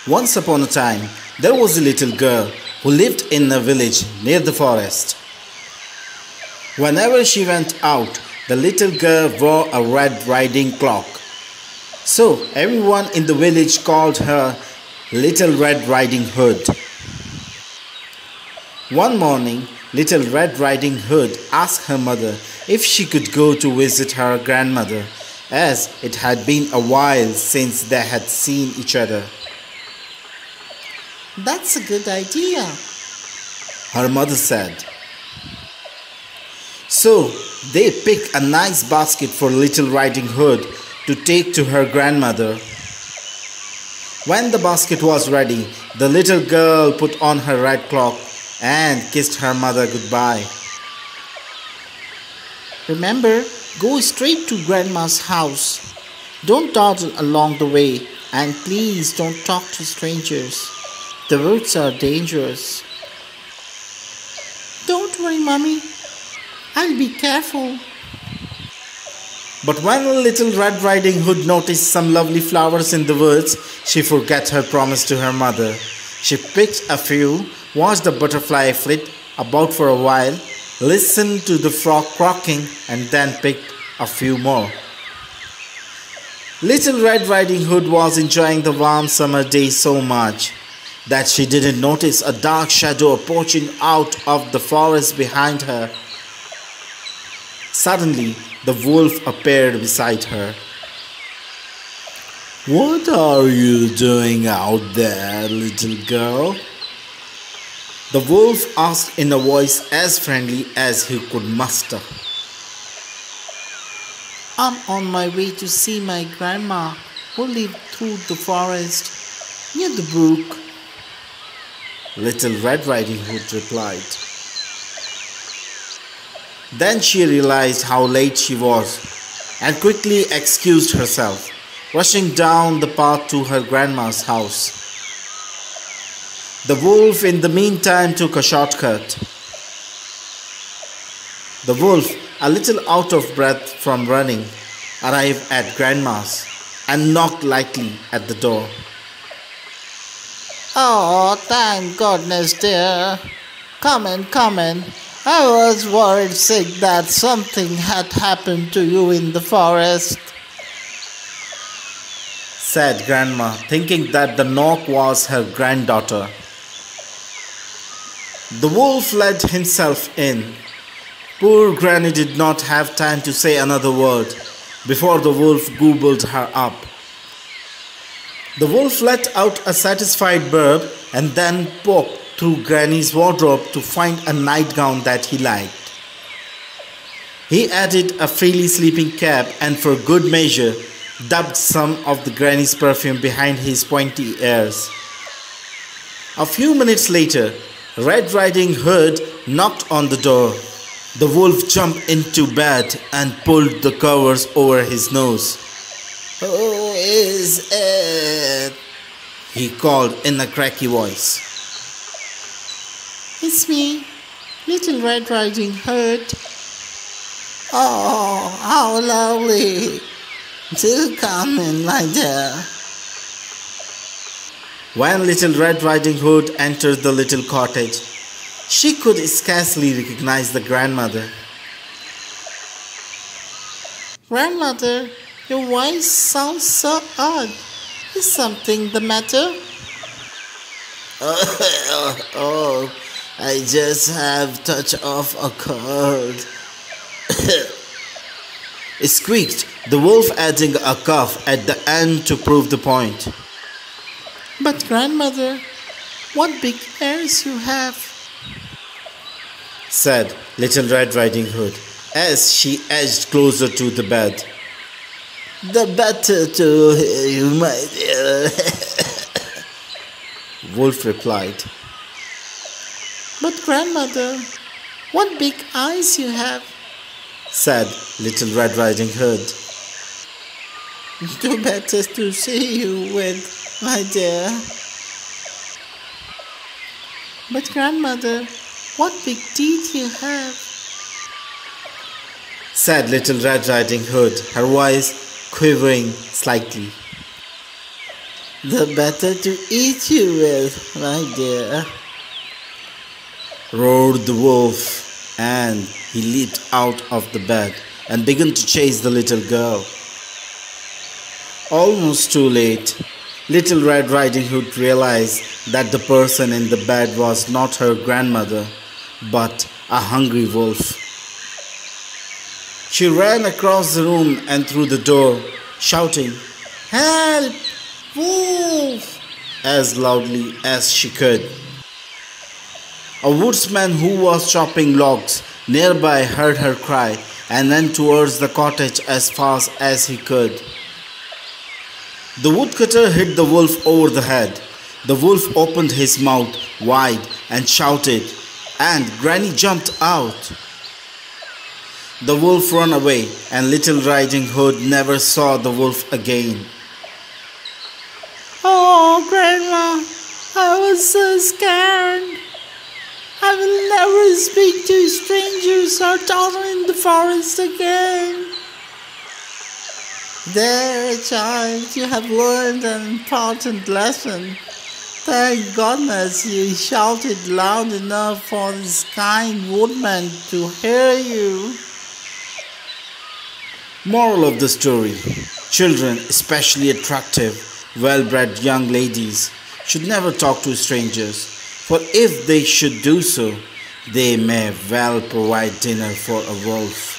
Once upon a time, there was a little girl who lived in a village near the forest. Whenever she went out, the little girl wore a red riding cloak. So everyone in the village called her Little Red Riding Hood. One morning, Little Red Riding Hood asked her mother if she could go to visit her grandmother, as it had been a while since they had seen each other. That's a good idea, her mother said. So they picked a nice basket for Little Riding Hood to take to her grandmother. When the basket was ready, the little girl put on her red cloak and kissed her mother goodbye. Remember, go straight to Grandma's house. Don't dawdle along the way, and please don't talk to strangers. The woods are dangerous. Don't worry, Mommy. I'll be careful. But when Little Red Riding Hood noticed some lovely flowers in the woods, she forgot her promise to her mother. She picked a few, watched the butterfly flit about for a while, listened to the frog croaking, and then picked a few more. Little Red Riding Hood was enjoying the warm summer day so much that she didn't notice a dark shadow approaching out of the forest behind her. Suddenly, the wolf appeared beside her. "What are you doing out there, little girl?" the wolf asked in a voice as friendly as he could muster. I'm on my way to see my grandma who lived through the forest near the brook, Little Red Riding Hood replied. Then she realized how late she was and quickly excused herself, rushing down the path to her grandma's house. The wolf in the meantime took a shortcut. The wolf, a little out of breath from running, arrived at grandma's and knocked lightly at the door. Oh, thank goodness, dear. Come in, come in. I was worried sick that something had happened to you in the forest, said Grandma, thinking that the knock was her granddaughter. The wolf let himself in. Poor Granny did not have time to say another word before the wolf gobbled her up. The wolf let out a satisfied burp and then poked through Granny's wardrobe to find a nightgown that he liked. He added a frilly sleeping cap and for good measure dubbed some of the Granny's perfume behind his pointy ears. A few minutes later, Red Riding Hood knocked on the door. The wolf jumped into bed and pulled the covers over his nose. Who is it? he called in a cracky voice. It's me, Little Red Riding Hood. Oh, how lovely. Do come in, my dear. When Little Red Riding Hood entered the little cottage, she could scarcely recognize the grandmother. Grandmother, your voice sounds so odd. Is something the matter? Oh, I just have touch of a cold. Squeaked the wolf, adding a cough at the end to prove the point. But grandmother, what big ears you have, said Little Red Riding Hood as she edged closer to the bed. The better to hear you, my dear, wolf replied. But grandmother, what big eyes you have, said Little Red Riding Hood. The better to see you with, my dear. But grandmother, what big teeth you have, said Little Red Riding Hood, her voice quivering slightly. the better to eat you with, my dear. Roared the wolf, and he leaped out of the bed and began to chase the little girl. Almost too late, Little Red Riding Hood realized that the person in the bed was not her grandmother, but a hungry wolf. She ran across the room and through the door, shouting, "Help! Wolf!" as loudly as she could. A woodsman who was chopping logs nearby heard her cry and ran towards the cottage as fast as he could. The woodcutter hit the wolf over the head. The wolf opened his mouth wide and shouted, and Granny jumped out. The wolf ran away, and Little Riding Hood never saw the wolf again. Oh, Grandma, I was so scared. I will never speak to strangers or talk in the forest again. There, child, you have learned an important lesson. Thank goodness you shouted loud enough for this kind woodman to hear you. Moral of the story: children, especially attractive, well-bred young ladies, should never talk to strangers, for if they should do so, they may well provide dinner for a wolf.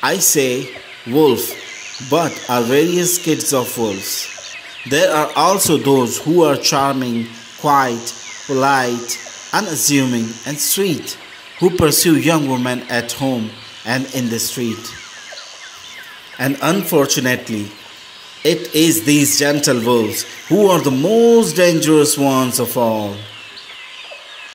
I say wolf, but are various kids of wolves. There are also those who are charming, quiet, polite, unassuming, and sweet, who pursue young women at home and in the street. And unfortunately, it is these gentle wolves who are the most dangerous ones of all.